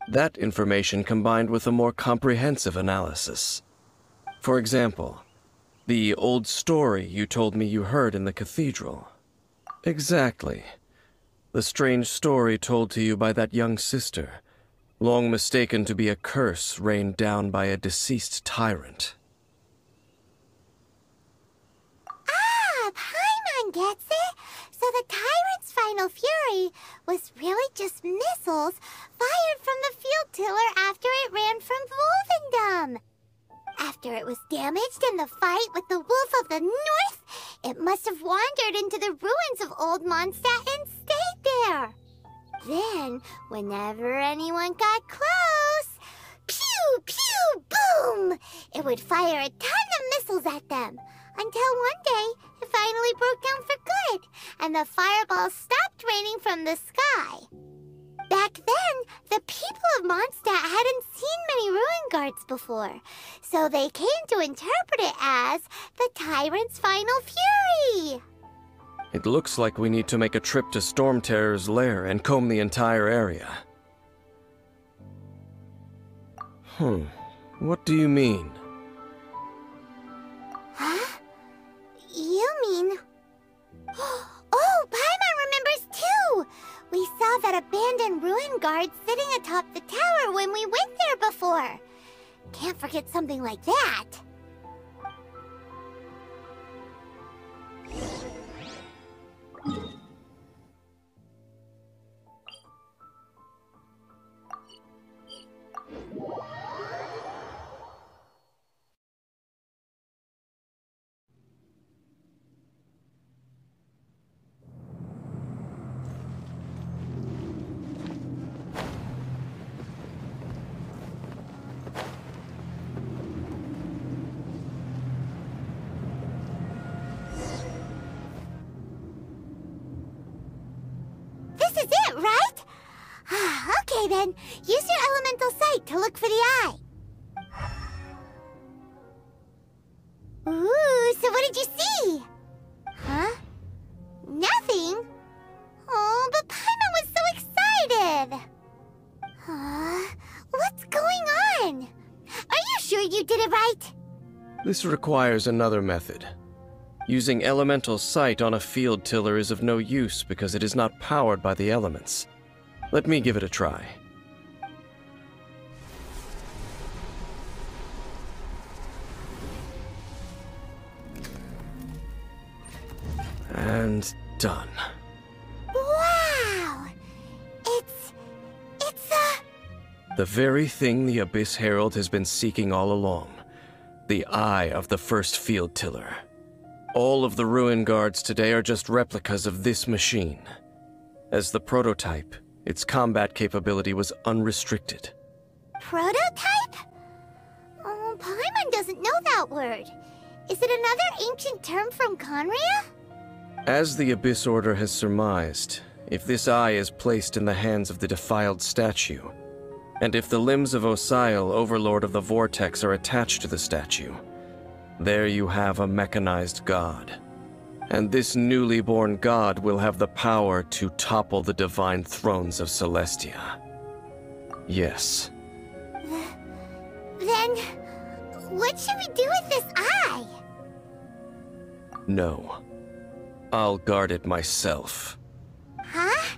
That information combined with a more comprehensive analysis. For example, the old story you told me you heard in the cathedral. Exactly. The strange story told to you by that young sister, long mistaken to be a curse rained down by a deceased tyrant. Ah, Paimon gets it! So the tyrant's final fury was really just missiles fired from the field tiller after it ran from Wolvendom. After it was damaged in the fight with the Wolf of the North, it must have wandered into the ruins of Old Mondstadt and stayed there. Then, whenever anyone got close, pew, pew, boom! It would fire a ton of missiles at them, until one day it finally broke down for good, and the fireballs stopped raining from the sky. Back then, the people of Mondstadt hadn't seen many ruin guards before, so they came to interpret it as the tyrant's final fury. It looks like we need to make a trip to Storm Terror's lair and comb the entire area. What do you mean? Huh? You mean... Oh, Paimon remembers too! We saw that abandoned ruin guard sitting atop the tower when we went there before. Can't forget something like that. This is it, right? Okay then, use your elemental sight to look for the eye. Ooh, so what did you see? Huh? Nothing? Oh, but Paimon was so excited! What's going on? Are you sure you did it right? This requires another method. Using elemental sight on a field tiller is of no use because it is not powered by the elements. Let me give it a try. And done. Wow! It's the very thing the Abyss Herald has been seeking all along. The eye of the first field tiller. All of the ruin guards today are just replicas of this machine. As the prototype, its combat capability was unrestricted. Prototype? Oh, Paimon doesn't know that word. Is it another ancient term from Conria? As the Abyss Order has surmised, if this eye is placed in the hands of the defiled statue, and if the limbs of Osial, Overlord of the Vortex, are attached to the statue, there you have a mechanized god. And this newly born god will have the power to topple the divine thrones of Celestia. Yes. Then, what should we do with this eye? No. I'll guard it myself. Huh?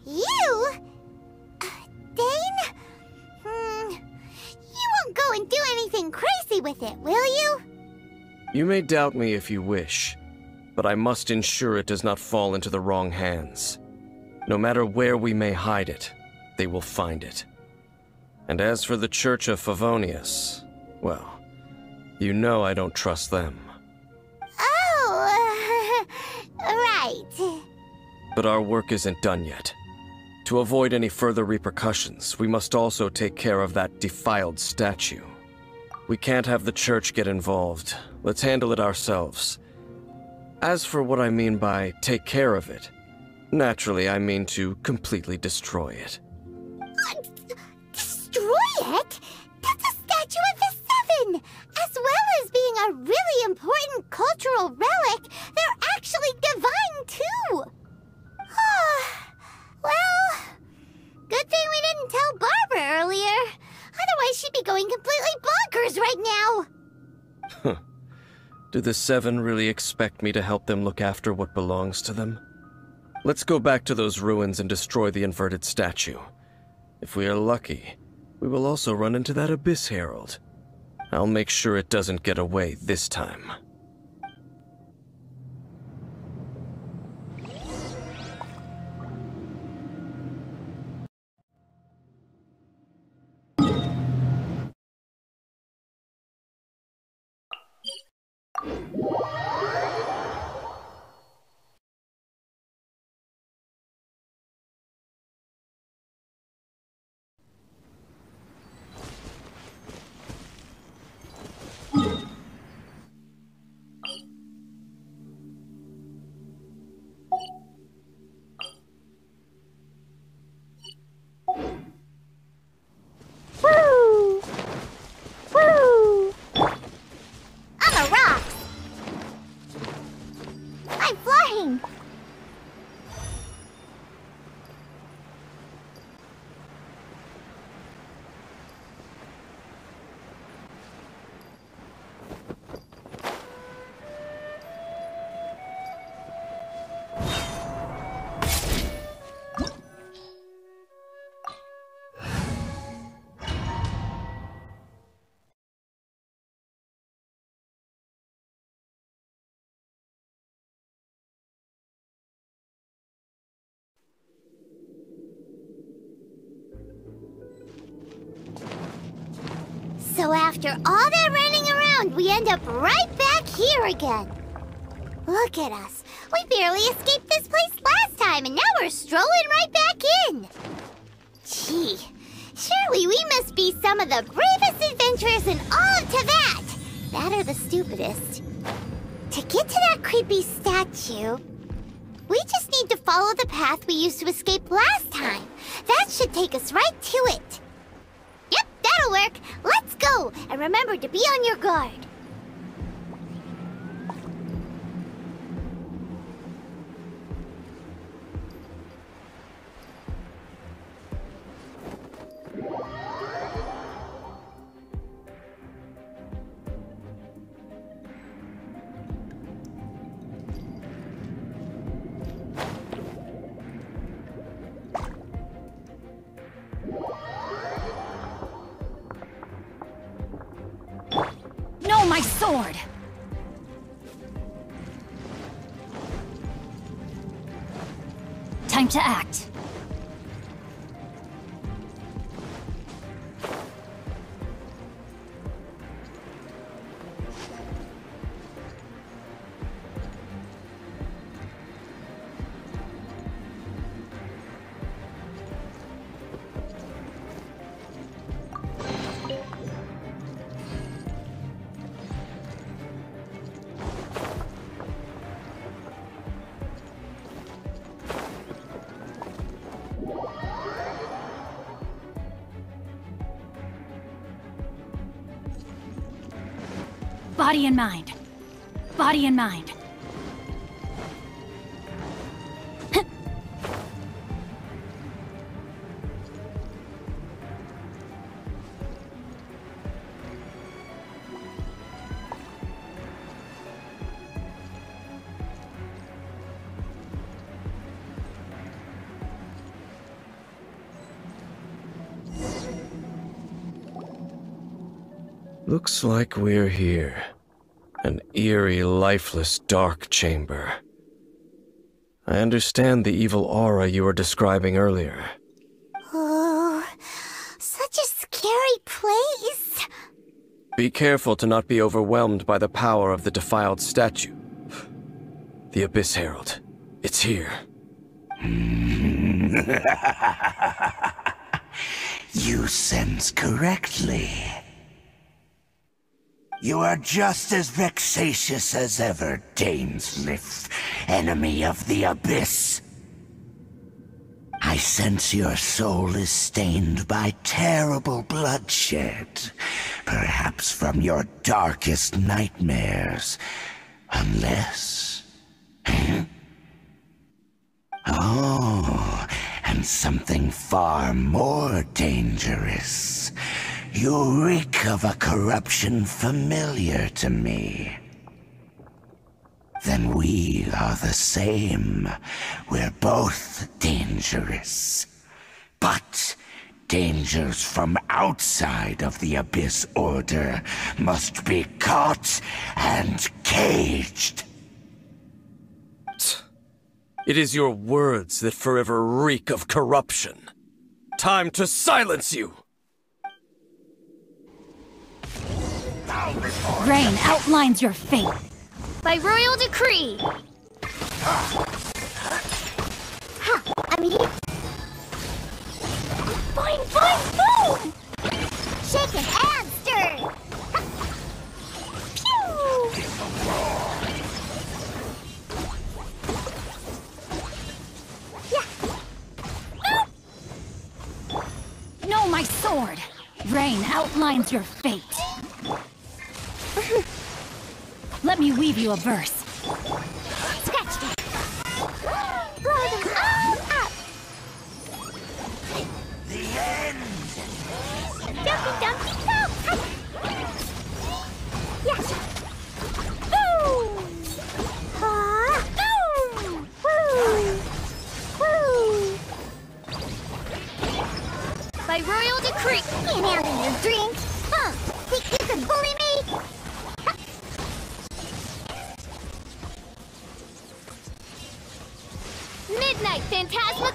You? Dane? You won't go and do anything crazy with it, will you? You may doubt me if you wish, but I must ensure it does not fall into the wrong hands. No matter where we may hide it, they will find it. And as for the Church of Favonius, well, you know I don't trust them. Oh, right. But our work isn't done yet. To avoid any further repercussions, we must also take care of that defiled statue. We can't have the church get involved. Let's handle it ourselves. As for what I mean by take care of it, naturally I mean to completely destroy it. Destroy it? That's a statue of the Seven! As well as being a really important cultural relic, they're actually divine too! Well, good thing we didn't tell Barbara earlier. Otherwise she'd be going completely bonkers right now! Do the Seven really expect me to help them look after what belongs to them? Let's go back to those ruins and destroy the inverted statue. If we are lucky, we will also run into that Abyss Herald. I'll make sure it doesn't get away this time. So after all that running around, we end up right back here again. Look at us. We barely escaped this place last time, and now we're strolling right back in. Gee, surely we must be some of the bravest adventurers in all of Teyvat. That or the stupidest. To get to that creepy statue, we just need to follow the path we used to escape last time. That should take us right to it. Yep, that'll work. Let's go, and remember to be on your guard. No, my sword! Time to act. Body and mind. Body and mind. Looks like we're here. An eerie, lifeless, dark chamber. I understand the evil aura you were describing earlier. Oh, such a scary place. Be careful to not be overwhelmed by the power of the defiled statue. The Abyss Herald. It's here. You sense correctly. You are just as vexatious as ever, Dainsleif, enemy of the Abyss. I sense your soul is stained by terrible bloodshed, perhaps from your darkest nightmares, unless... Oh, and something far more dangerous. You reek of a corruption familiar to me. Then we are the same. We're both dangerous. But dangers from outside of the Abyss Order must be caught and caged. It is your words that forever reek of corruption. Time to silence you! Rain outlines your fate. By royal decree. I'm here. Boing, boing, boom! Shaken and stirred. Pew! Yeah. No, my sword! Rain outlines your fate. Let me weave you a verse. Scratch them. Blow them all up. The end! Dumpy, dumpy, go! Yeah. Boom! Boom! Woo! Woo! By royal decree. Can't handle your drink. Huh? Think you can bully me? Midnight Phantasma.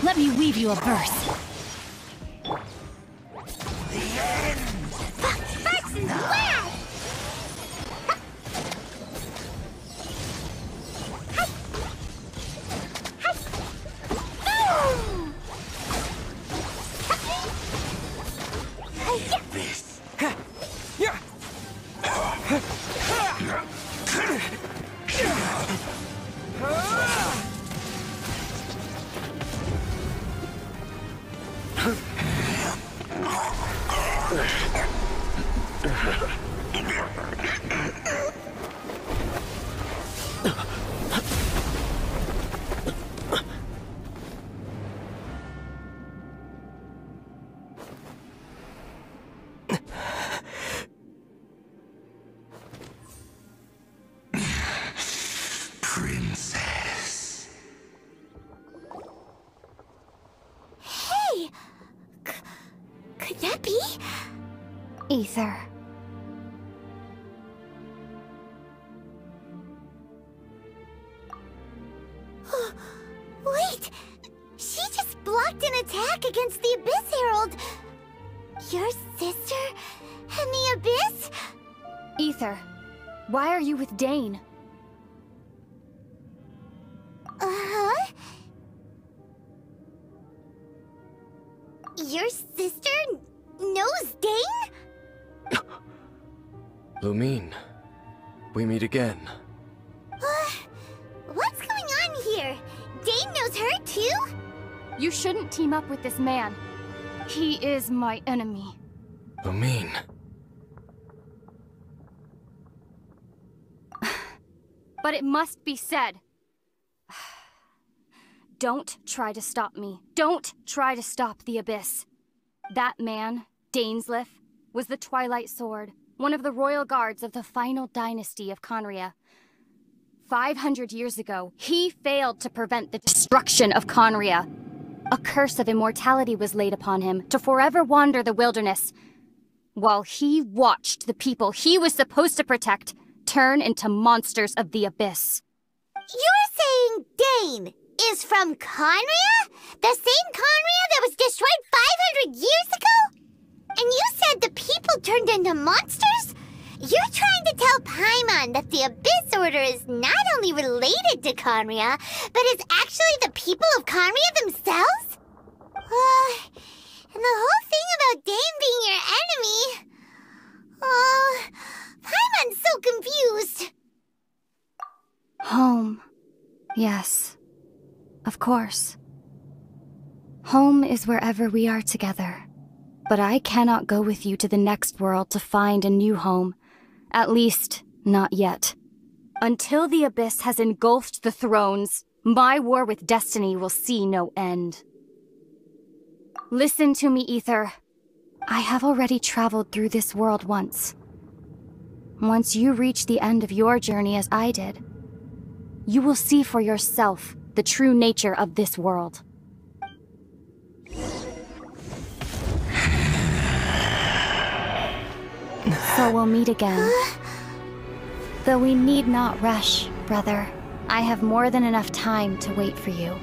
Let me weave you a verse. The end! Sparks and flash. This. Princess. Hey! Could that be? Ether. Wait! She just blocked an attack against the Abyss Herald! Your sister and the Abyss? Ether, why are you with Dane? Uh-huh? Your sister knows Dane? Lumine, we meet again. What's going on here? Dane knows her too? You shouldn't team up with this man. He is my enemy. Lumine. But it must be said. Don't try to stop me. Don't try to stop the Abyss. That man, Dainsleif, was the Twilight Sword, one of the royal guards of the final dynasty of Conria. 500 years ago, he failed to prevent the destruction of Conria. A curse of immortality was laid upon him to forever wander the wilderness, while he watched the people he was supposed to protect turn into monsters of the abyss. You're saying Dane is from Conria? The same Conria that was destroyed 500 years ago? And you said the people turned into monsters? You're trying to tell Paimon that the Abyss Order is not only related to Conria, but is actually the people of Conria themselves? And the whole thing about Dane being your enemy... Paimon's so confused. Home. Yes. Of course. Home is wherever we are together. But I cannot go with you to the next world to find a new home. At least, not yet. Until the Abyss has engulfed the thrones, my war with destiny will see no end. Listen to me, Ether. I have already traveled through this world once. Once you reach the end of your journey as I did, you will see for yourself the true nature of this world. So we'll meet again. Though we need not rush, brother. I have more than enough time to wait for you.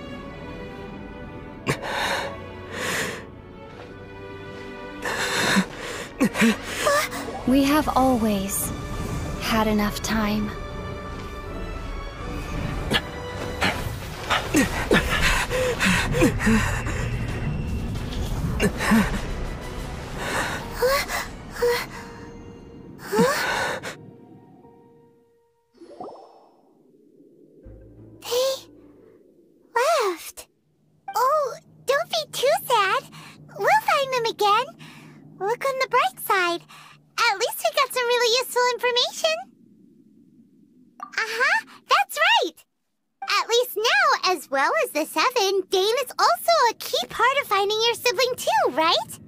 We have always had enough time. They left. Oh, don't be too sad. We'll find them again. Look on the bright side. At least we got some really useful information. That's right. At least now, as well as the Seven, Dane is also a key part of finding your sibling too, right?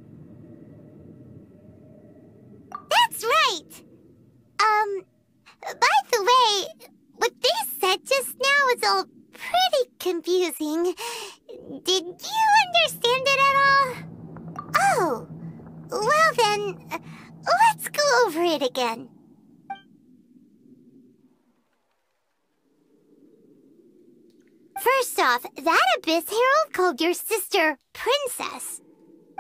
That's right. By the way, what they said just now is all pretty confusing. Did you understand it at all? Oh, well then, let's go over it again. First off, that Abyss Herald called your sister Princess.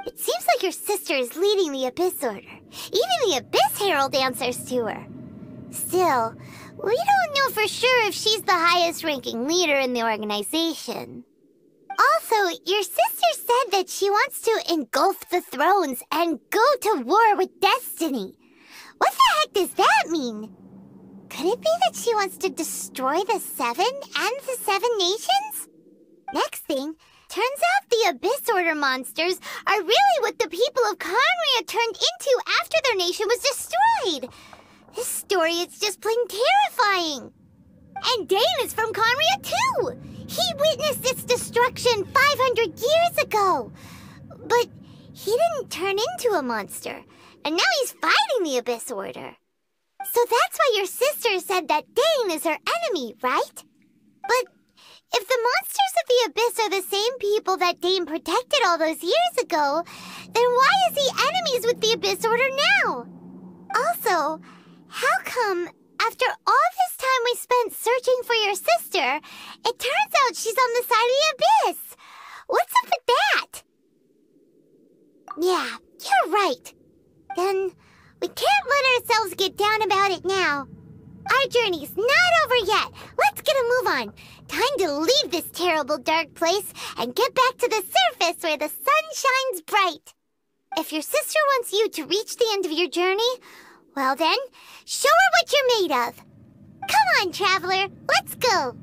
It seems like your sister is leading the Abyss Order. Even the Abyss Herald answers to her. Still, we don't know for sure if she's the highest-ranking leader in the organization. Also, your sister said that she wants to engulf the thrones and go to war with destiny. What the heck does that mean? Could it be that she wants to destroy the Seven and the Seven Nations? Next thing, turns out the Abyss Order monsters are really what the people of Conria turned into after their nation was destroyed. This story is just plain terrifying. And Dane is from Conria too. He witnessed its destruction 500 years ago. But he didn't turn into a monster. And now he's fighting the Abyss Order. So that's why your sister said that Dane is her enemy, right? But if the monsters of the Abyss are the same people that Dane protected all those years ago, then why is he enemies with the Abyss Order now? Also, how come, after all this time we spent searching for your sister, it turns out she's on the side of the Abyss? What's up with that? Yeah, you're right. Then we can't let ourselves get down about it now. Our journey's not over yet. Let's get a move on. Time to leave this terrible dark place and get back to the surface where the sun shines bright. If your sister wants you to reach the end of your journey, well then, show her what you're made of. Come on, traveler, let's go.